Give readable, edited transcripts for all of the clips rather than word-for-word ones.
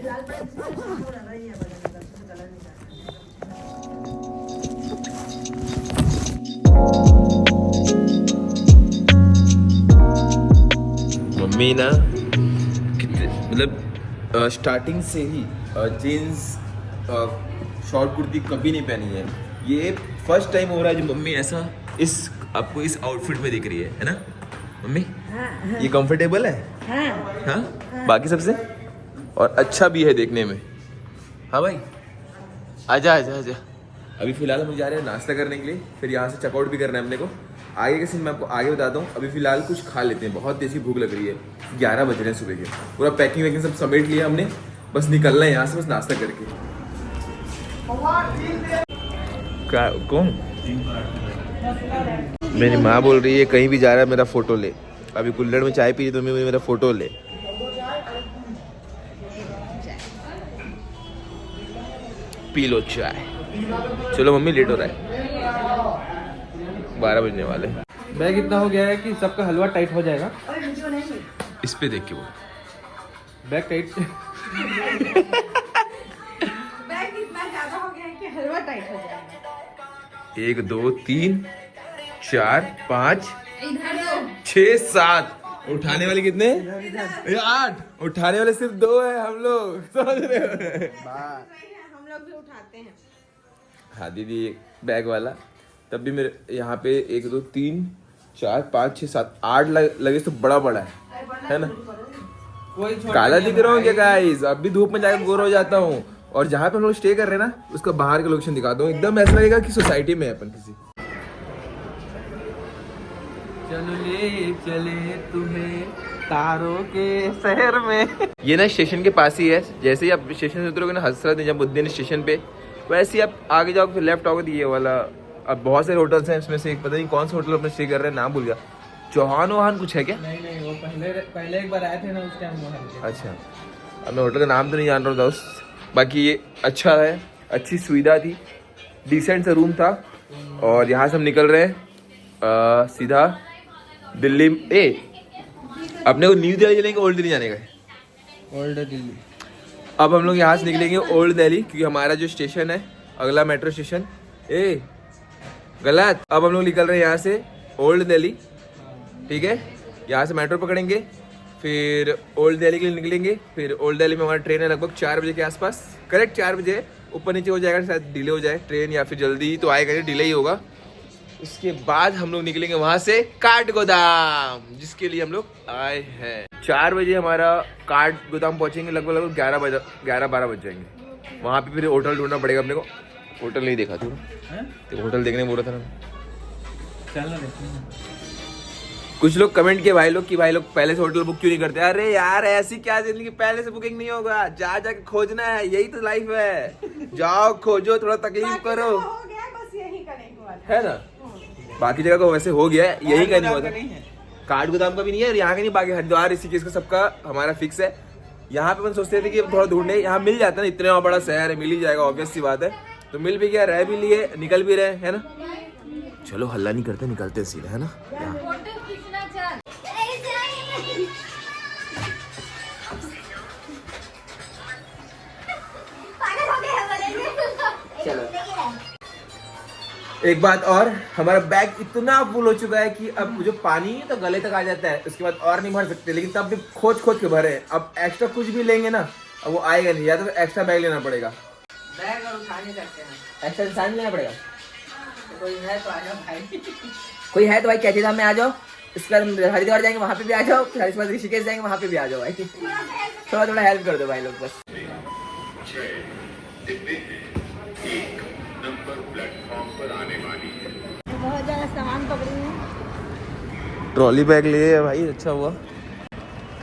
Mummy ना मतलब starting से ही जीन्स शॉर्ट कुर्ती कभी नहीं पहनी है। ये फर्स्ट टाइम हो रहा है जो मम्मी ऐसा आपको इस आउटफिट में दिख रही है ना मम्मी? हाँ। ये कंफर्टेबल है? हाँ? बाकी सबसे और अच्छा भी है देखने में। हाँ भाई आजा आजा आजा। अभी फिलहाल हम जा रहे हैं नाश्ता करने के लिए, फिर यहाँ से चेकआउट भी करना है अपने को। आगे के सीन मैं आपको आगे बताता हूँ। अभी फिलहाल कुछ खा लेते हैं, बहुत तेजी भूख लग रही है। 11 बज रहे हैं सुबह के। पूरा पैकिंग वैकिंग सब समेट लिया हमने, बस निकलना है यहाँ से, बस नाश्ता करके। क्या कौन? मेरी माँ बोल रही है कहीं भी जा रहा है मेरा फोटो ले। अभी कुल्हड़ में चाय पी तो मेरा फोटो ले। पी लो चाय। चलो मम्मी लेट हो रहा है, 12 बजने वाले। बैग इतना हो गया है कि सबका हलवा टाइट हो जाएगा। इस पे देख के वो बैग टाइट बैग इतना ज्यादा हो गया है कि हलवा टाइट हो जाएगा। 1 2 3 4 5 इधर दो 6 7। उठाने वाले कितने? 8। उठाने वाले सिर्फ 2 है हम लोग, समझ रहे हो? हम लोग भी उठाते हैं। हाँ दीदी बैग वाला तब भी मेरे यहाँ पे 1 2 3 4 5 6 7 8 लगे तो बड़ा बड़ा है ना? काला दिख रहा हूँ क्या गाइस? अब भी धूप में जाकर गोरा हो जाता हूँ। और जहाँ पे हम लोग स्टे कर रहे हैं ना उसका बाहर का लोकेशन दिखाता हूँ। एकदम ऐसा लगेगा कि सोसाइटी में है अपन किसी। चलो ले चले तुम्हें तारों के शहर में। ये ना स्टेशन के पास ही है। जैसे ही आप स्टेशन से उतरोगे ना हजरत निजामुद्दीन स्टेशन पे, वैसे ही आप आगे जाओगे फिर लेफ्ट आओगे तो ये वाला। अब बहुत सारे होटल्स हैं, इसमें से एक पता नहीं कौन सा होटल अपने स्टे कर रहे हैं, नाम भूल गया। चौहान वहान कुछ है क्या? नहीं वो पहले एक बार आए थे ना उस टाइम वो। अच्छा अब मैं होटल का नाम तो नहीं जान रहा हूँ दोस्त। बाकी ये अच्छा है, अच्छी सुविधा थी, डिसेंट सा रूम था। और यहाँ से हम निकल रहे हैं सीधा दिल्ली। अपने को न्यू दिल्ली चलेंगे, ओल्ड दिल्ली जाने का है? ओल्ड दिल्ली। अब हम लोग यहाँ से निकलेंगे ओल्ड दिल्ली, क्योंकि हमारा जो स्टेशन है अगला मेट्रो स्टेशन गलत। अब हम लोग निकल रहे हैं यहाँ से ओल्ड दिल्ली, ठीक है? यहाँ से मेट्रो पकड़ेंगे, फिर ओल्ड दिल्ली के लिए निकलेंगे। फिर ओल्ड दिल्ली में हमारा ट्रेन है लगभग 4 बजे के आसपास, करेक्ट 4 बजे। ऊपर नीचे हो जाएगा, शायद डिले हो जाए ट्रेन, या फिर जल्दी तो आएगा, डिले ही होगा। उसके बाद हम लोग निकलेंगे वहाँ से काठगोदाम, जिसके लिए हम लोग आए हैं। 4 बजे हमारा काठगोदाम पहुँचेंगे, लगभग 11-12 बज जाएंगे। वहाँ पे फिर होटल ढूंढना पड़ेगा अपने को। होटल नहीं देखा तू? तो होटल देखने बोल रहा था ना। चलना देखते। कुछ लोग कमेंट किए भाई लोग कि भाई लोग पहले से होटल बुक क्यों नहीं करते। अरे यार ऐसी क्या जिंदगी, पहले से बुकिंग नहीं होगा, जा जाके खोजना है, यही तो लाइफ है। जाओ खोजो, थोड़ा तकलीफ करो, हो गया बस यही करने हुआ है ना? बाकी जगह को वैसे हो गया है, यही का नहीं हुआ था। काठगोदाम का भी नहीं है और यहाँ का नहीं, बाकी हरिद्वार ऋषिकेश का सबका हमारा फिक्स है। यहाँ पे अपन सोचते थे कि थोड़ा ढूंढने, यहाँ मिल जाता है ना, इतना बड़ा शहर है, मिल ही जाएगा, ऑब्वियस सी बात है। तो मिल भी गया, रह भी लिए, निकल भी रहे, है ना? चलो हल्ला नहीं करते, निकलते सीधे, है ना? एक बात और, हमारा बैग इतना फुल हो चुका है कि अब जो पानी है तो गले तक आ जाता है, उसके बाद और नहीं भर सकते। लेकिन तब भी खोज के भरे। अब एक्स्ट्रा कुछ भी लेंगे ना, अब वो आएगा नहीं, या तो एक्स्ट्रा बैग लेना पड़ेगा। बैग और उठा नहीं सकते हैं। एक्स्ट्रा इंसान लेना पड़ेगा। कोई है तो आ जाओ भाई। कोई है तो भाई कैची धाम में आ जाओ, इसके बाद हरिद्वार जाएंगे वहाँ पे भी आ जाओ, फिर इसके बाद ऋषिकेश जाएंगे वहाँ पे भी आ जाओ भाई। थोड़ा हेल्प कर दो भाई लोग बस। बहुत ज्यादा सामान पकड़ी है। ट्रॉली बैग लिए भाई, अच्छा हुआ।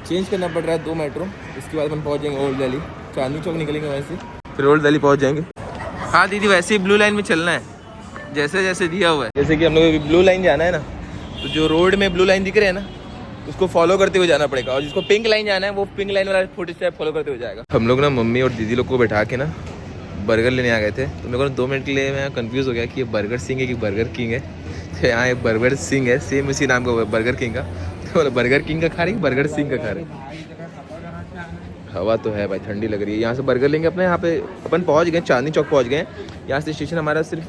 चेंज करना पड़ रहा है 2 मेट्रो, इसके बाद अपन पहुँच जाएंगे ओल्ड दिल्ली। चांदनी चौक निकलेंगे वैसे, फिर ओल्ड दिल्ली पहुँच जाएंगे। हाँ दीदी वैसे ही ब्लू लाइन में चलना है, जैसे जैसे दिया हुआ है। जैसे कि हम लोग ब्लू लाइन जाना है ना, तो जो रोड में ब्लू लाइन दिख रहे हैं ना, उसको फॉलो करते हुए जाना पड़ेगा। और जिसको पिंक लाइन जाना है वो पिंक लाइन वाला फोटो स्टेप फॉलो करते हुए जाएगा। हम लोग ना मम्मी और दीदी लोग को बैठा के ना बर्गर लेने आ गए थे। तो मेरे को 2 मिनट के लिए मैं कंफ्यूज हो गया कि ये बर्गर सिंह है कि बर्गर किंग है। तो यहाँ एक बर्गर सिंह है, सेम इसी नाम का बर्गर किंग का। तो बर्गर किंग का खा रही, बर्गर सिंह का खा रही। हवा तो है भाई, ठंडी लग रही है। यहाँ से बर्गर लेंगे अपने, यहाँ पे अपन पहुँच गए, चांदनी चौक पहुँच गए। यहाँ से स्टेशन हमारा सिर्फ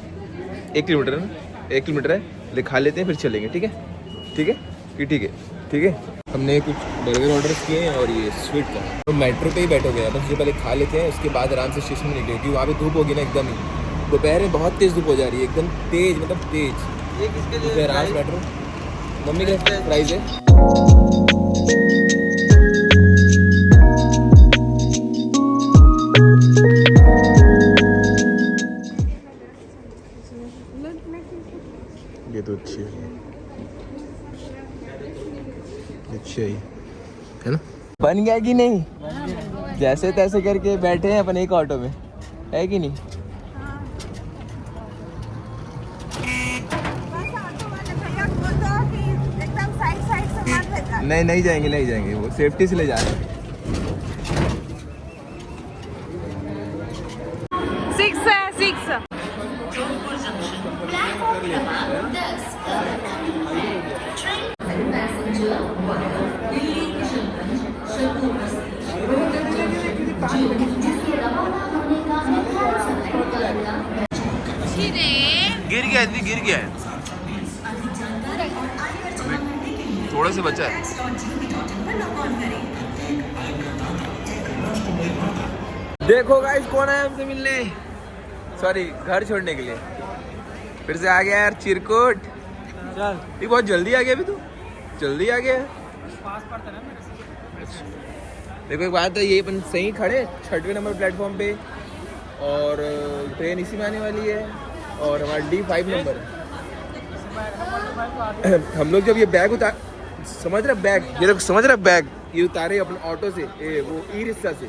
1 किलोमीटर है ना, 1 किलोमीटर है। ले खा लेते हैं फिर चलेंगे, ठीक है? ठीक है कि ठीक है? ठीक है। हमने कुछ बर्गर ऑर्डर किए हैं और ये स्वीट का। तो मेट्रो पे ही बैठोगे, अपन सबसे पहले खा लेते हैं, उसके बाद आराम से स्टेशन में निकलेंगे, क्योंकि वहाँ पे धूप होगी ना एकदम ही। दोपहर में बहुत तेज़ धूप हो जा रही है, एकदम तेज़, मतलब तेज़। ये किसके लिए राज मेट्रो मम्मी का प्राइस है। ये तो अच्छी है ना? बन गया कि नहीं? जैसे तैसे करके बैठे हैं अपन एक ऑटो में, है कि नहीं? नहीं जाएंगे, वो सेफ्टी से ले जा रहे हैं। 6 है 6। गिर गया है, थोड़ा से बचा है। देखो गाइस कौन है हमसे मिलने, सॉरी घर छोड़ने के लिए। फिर से आ गया यार चिरकुट। चल ये बहुत जल्दी आ गया, अभी तो जल्दी आ गया। पास पड़ता है ना मेरे से। देखो एक बात है, ये अपन सही खड़े 6वें नंबर प्लेटफॉर्म पे, और ट्रेन इसी में आने वाली है, और हमारा D5 नंबर। हम लोग जब ये बैग उतार, समझ रहे बैग, ये लोग समझ रहे बैग, ये उतारे अपने ऑटो से, वो ई-रिक्शा से।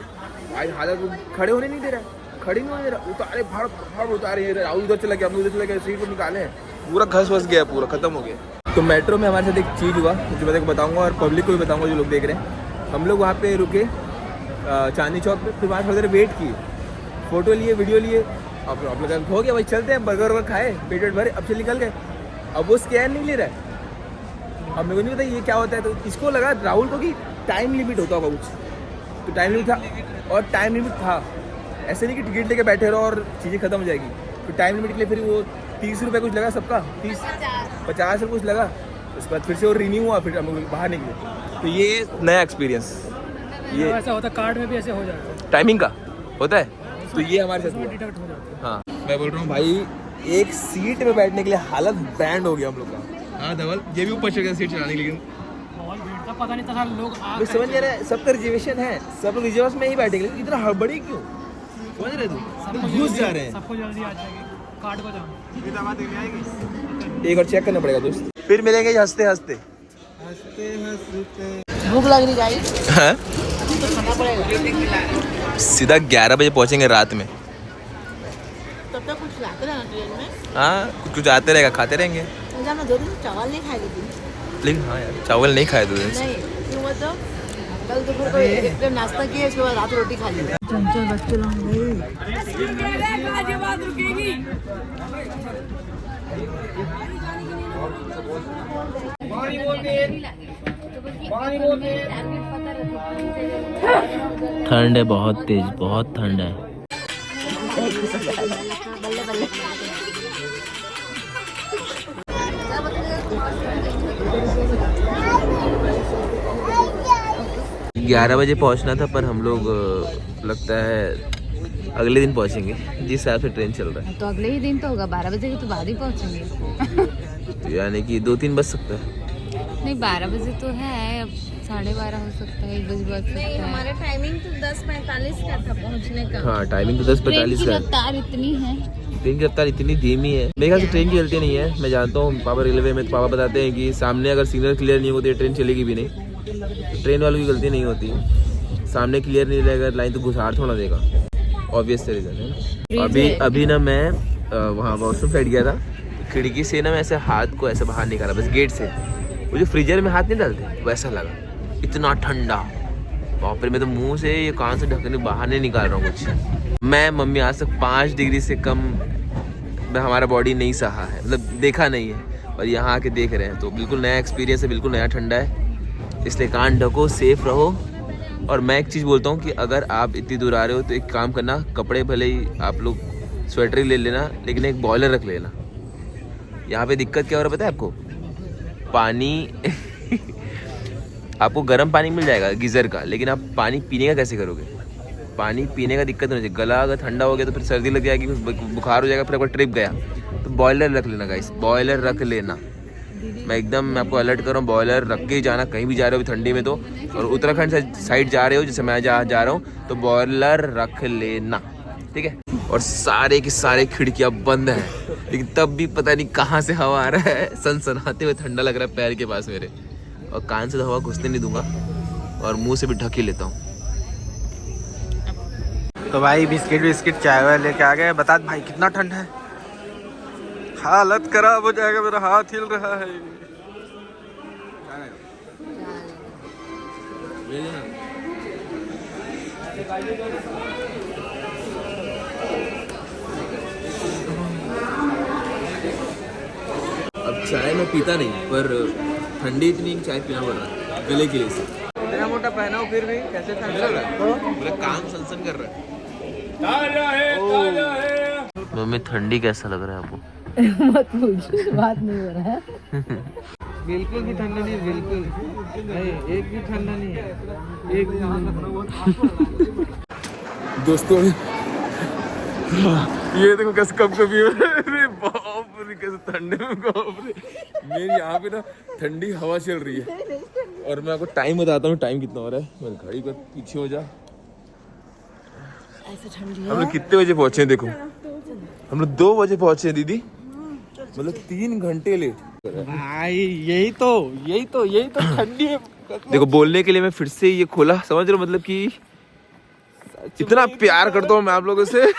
आज हालत खड़े होने नहीं दे रहा, खड़े नहीं होने दे रहा, उतारे फाड़ फाड़ उतारे। राहुल उधर चला गया, हम उधर चला गया, सीट को निकाले हैं, पूरा घस वस गया, पूरा खत्म हो गया। तो मेट्रो में हमारे साथ एक चीज़ हुआ जो मैं तेरे को बताऊंगा, और पब्लिक को भी बताऊंगा जो लोग देख रहे हैं। हम लोग वहाँ पे रुके चांदनी चौक पे, फिर वहाँ थोड़ी देर वेट किए, फोटो लिए, वीडियो लिए। अब लोग हो गया भाई, चलते हैं, बर्गर वर्गर खाए, पेट वेट भरे, अब से निकल गए। अब वो स्कैन नहीं ले रहा है, अब मेरे को नहीं पता ये क्या होता है। तो इसको लगा राहुल को कि टाइम लिमिट होता होगा कुछ, तो टाइम लिमिट था, और टाइम लिमिट था, ऐसे नहीं कि टिकट लेके बैठे रहो और चीज़ें खत्म हो जाएगी। तो टाइम लिमिट के लिए फिर वो 30 रुपये कुछ लगा सबका, 50 रुपये कुछ लगा। उसके बाद फिर से वो रिन्यू हुआ, फिर हम लोग बाहर निकले। तो ये नया एक्सपीरियंस, ये ऐसा होता, कार्ड में भी ऐसे हो जाता है, टाइमिंग का होता है। तो ये हमारे साथ हुआ। डिडक्ट हो जाता है। हाँ मैं बोल रहा हूँ भाई, एक सीट में बैठने के लिए हालत बैंड हो गया हम लोग का। हाँ धवल, ये भी ऊपर चढ़ गया सीट चलाने के लिए, बहुत भीड़ था, पता नहीं था लोग आ मैं समझ नहीं रहा है, सबका रिजर्वेशन है, सब लोग रिजर्व में ही बैठेंगे, इतना हड़बड़ी क्यों? समझ रहे तू, घुस जा रहे हैं। सबको जल्दी आ जाएगी, कार्ड को जाओ। एक और चेक करना पड़ेगा दोस्त, फिर मिलेंगे हंसते हंसते। भूख लग रही गाइस, हाँ? तो खाना पड़ेगा। सीधा 11 बजे पहुंचेंगे रात में। तब तक कुछ लाते रहना ट्रेन में। हाँ कुछ आते रहेगा, खाते रहेंगे। मैं 2 दिन से चावल नहीं खाई थी। लेकिन हाँ यार, चावल नहीं खाए 2 दिन से। नहीं क्यों, मतलब कल दोपहर को एक टाइम नाश्ता किया, उसके बाद रात रोटी खा ली। चंचल बच्चे लोग ठंड है बहुत तेज, बहुत ठंड है। बल्ले बल्ले 11 बजे पहुंचना था, पर हम लोग लगता है अगले दिन पहुंचेंगे, जिस हिसाब से ट्रेन चल रहा है। तो अगले ही दिन तो होगा, 12 बजे के तो बाद ही पहुंचेंगे। तो यानी कि 2-3 बज सकता है। नहीं 12 बजे तो है, अब 12:30 हो सकता है, 1 बजे बज सकता है। हमारा टाइमिंग तो 10:45 का था पहुंचने का। हाँ टाइमिंग तो ट्रेन 10:45 की का है। रफ्तार इतनी है। ट्रेन की रफ्तार इतनी धीमी है, मेरे ख्याल से ट्रेन की गलती नहीं है। मैं जानता हूँ पापा रेलवे में, तो पापा बताते हैं कि सामने अगर सिग्नल क्लियर नहीं होती ट्रेन चलेगी भी नहीं। तो ट्रेन वालों की गलती नहीं होती, सामने क्लियर नहीं रहेगा लाइन तो घुसार थोड़ा देगा, ऑब्वियस से रीजन है ना। अभी ना मैं वहाँ वॉशरूम साइड गया था, खिड़की से ना मैं ऐसे हाथ को ऐसे बाहर निकाला, बस गेट से, वो जो फ्रीजर में हाथ नहीं डालते वैसा लगा, इतना ठंडा। बाप रे, मैं तो मुंह से ये कान से ढकने बाहर नहीं निकाल रहा हूँ कुछ। मैं मम्मी आज तक 5 डिग्री से कम हमारा बॉडी नहीं सहा है, मतलब देखा नहीं है, और यहाँ आके देख रहे हैं। तो बिल्कुल नया एक्सपीरियंस है, बिल्कुल नया ठंडा है, इसलिए कान ढको, सेफ रहो, और मैं एक चीज़ बोलता हूँ कि अगर आप इतनी दूर आ रहे हो तो एक काम करना, कपड़े भले ही आप लोग स्वेटर ही ले लेना, लेकिन एक बॉयलर रख लेना। यहाँ पे दिक्कत क्या हो रहा है पता है आपको? पानी आपको गर्म पानी मिल जाएगा गीज़र का, लेकिन आप पानी पीने का कैसे करोगे? पानी पीने का दिक्कत नहीं होती, गला अगर ठंडा हो गया तो फिर सर्दी लग जाएगी, फिर बुखार हो जाएगा, फिर आपका ट्रिप गया। तो बॉयलर रख लेना गाइस, बॉयलर रख लेना। मैं आपको अलर्ट कर रहा हूँ, बॉयलर रख के ही जाना कहीं भी जा रहे हो ठंडी में तो। और उत्तराखंड साइड जा रहे हो जैसे मैं जा रहा हूँ तो बॉयलर रख लेना, ठीक है। और सारे की सारे खिड़कियाँ बंद हैं, लेकिन तब भी पता नहीं कहाँ से हवा आ रहा है, सनसनाते हुए ठंडा लग रहा है पैर के पास मेरे। और कान से तो हवा घुसने नहीं दूंगा और मुंह से भी ढक ही लेता हूँ। तो भाई बिस्किट चाय वाय लेके आ गए। बता भाई कितना ठंडा है, हालत खराब हो जाएगा, मेरा हाथ हिल रहा है। अब चाय मैं पीता नहीं, पर ठंडी इतनी चाय पीना पड़ रहा है गले के लिए से। इतना मोटा पहना हो फिर भी कैसे ठंडा लग रहा है? मेरा कान सनसन कर रहा है। मम्मी ठंडी कैसा लग रहा है आपको? मत पूछ, बात नहीं हो रहा है। बिल्कुल भी ठंडा नहीं, बिल्कुल नहीं, एक भी ठंडा नहीं है, एक भी। दोस्तों ये देखो कैसे कब कभी बाप रे कैसे ठंडे में, बाप रे। मेरी यहाँ पे ना ठंडी हवा चल रही है और मैं आपको टाइम बताता हूँ, टाइम कितना हो रहा है। मेरी घड़ी का पीछे हो जा। ऐसे ठंडी हम लोग कितने बजे पहुंचे हैं देखो, हम लोग 2 बजे पहुंचे हैं दीदी, मतलब 3 घंटे लेट। भाई यही तो ठंडी है। देखो बोलने के लिए मैं फिर से ये खोला, समझ रहे हो, मतलब कि इतना प्यार करता हूँ मैं आप लोगों से।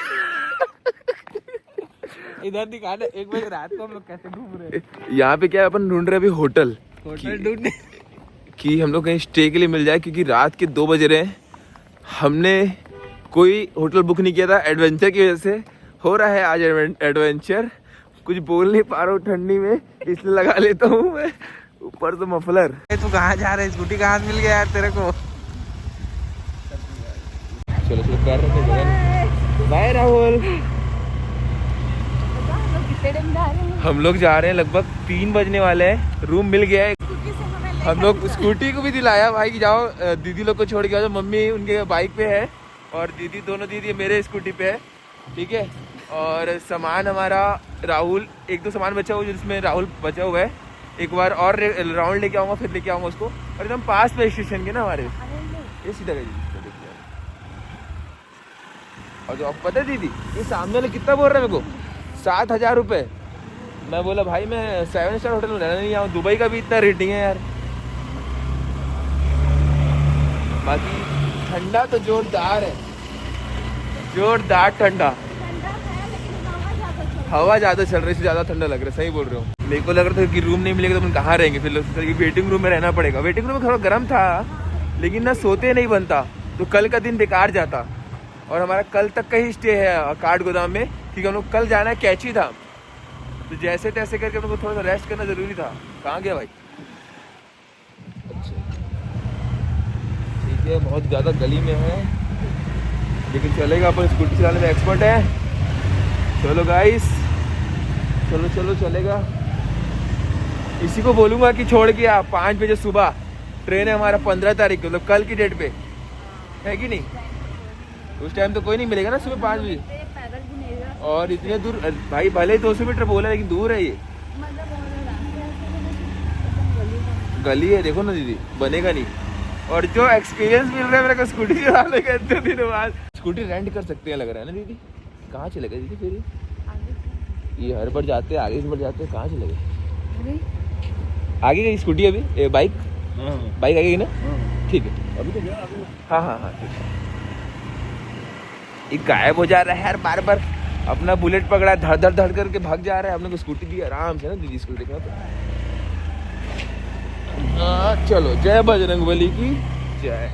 इधर दिखाना, 1 बजे रात को हम लोग कैसे घूम रहे हैं। यहाँ पे क्या है, अपन ढूंढ रहे अभी होटल ढूंढने कि हम लोग कहीं स्टे के लिए मिल जाए, क्योंकि रात के 2 बज रहे हैं। हमने कोई होटल बुक नहीं किया था, एडवेंचर की वजह से हो रहा है आज एडवेंचर। कुछ बोल नहीं पा रहा हूँ ठंडी में, इसलिए लगा लेता हूँ मैं ऊपर तो मफलर। तू कहाँ जा रहा है? स्कूटी कहाँ मिल गया यार तेरे को? चलो चलो कर रहे हैं। बाय राहुल। हम लोग जा रहे हैं, लगभग 3 बजने वाले हैं। रूम मिल गया है, हम लोग स्कूटी को भी दिलाया भाई कि जाओ दीदी लोग को छोड़ के आओ। मम्मी उनके बाइक पे है और दीदी, दोनों दीदी मेरे स्कूटी पे है, ठीक है। और सामान हमारा राहुल, 1-2 सामान बचा हुआ जिसमें राहुल बचा हुआ है। एक बार और राउंड लेके आऊँगा, फिर लेके आऊँगा उसको। और एकदम पास पे स्टेशन के ना हमारे, ये सीधा गई। और जो आप पता है दीदी, ये सामने वाले कितना बोल रहा है मेरे को, 7,000 रुपये। मैं बोला भाई मैं 7 स्टार होटल में रहना नहीं आऊँ, दुबई का भी इतना रेटिंग है यार। बाकी ठंडा तो जोरदार है, जोरदार ठंडा। हवा ज़्यादा चल रही है, ज़्यादा ठंडा लग रहा है, सही बोल रहे हो। मेरे को लग रहा था कि रूम नहीं मिलेगा तो अपन कहाँ रहेंगे, फिर वेटिंग रूम में रहना पड़ेगा। वेटिंग रूम में थोड़ा गर्म था, लेकिन ना सोते नहीं बनता, तो कल का दिन बेकार जाता। और हमारा कल तक का ही स्टे है काठगोदाम में, क्योंकि हम लोग कल जाना है कैची धाम। तो जैसे तैसे करके हम लोग को थोड़ा सा रेस्ट करना ज़रूरी था। कहाँ गया भाई? अच्छा ठीक है, बहुत ज़्यादा गली में है, लेकिन चलेगा, अपन स्कूटी चलाने में एक्सपर्ट है। चलो गाइस, चलो चलो चलेगा। इसी को बोलूँगा कि छोड़ के आप 5 बजे सुबह ट्रेन है हमारा 15 तारीख को, मतलब कल की डेट पे, है कि नहीं? उस टाइम तो कोई नहीं मिलेगा ना सुबह 5 बजे। और इतने दूर भाई, भले ही 200 मीटर बोला, लेकिन दूर है ये, गली है, देखो ना दीदी, बनेगा नहीं। और जो एक्सपीरियंस मिल रहा है मेरे को स्कूटी चलाने का इतने दिनों बाद, स्कूटी रेंट कर सकते हैं लग रहा है ना दीदी। कहाँ चले गए दीदी फिर? ये हर बार जाते हैं, आगे से बढ़ जाते हैं, कहाँ चले गए? आगे गई स्कूटी अभी, बाइक बाइक आगे गई ना? ठीक है, अभी तो हाँ हाँ हाँ ठीक है। एक गायब हो जा रहा है यार, बार बार अपना बुलेट पकड़ा, धड़ धड़ धड़ करके भाग जा रहा है। हमने को स्कूटी दी आराम से ना दीदी, स्कूटी देखना तो। चलो, जय बजरंगबली की जय।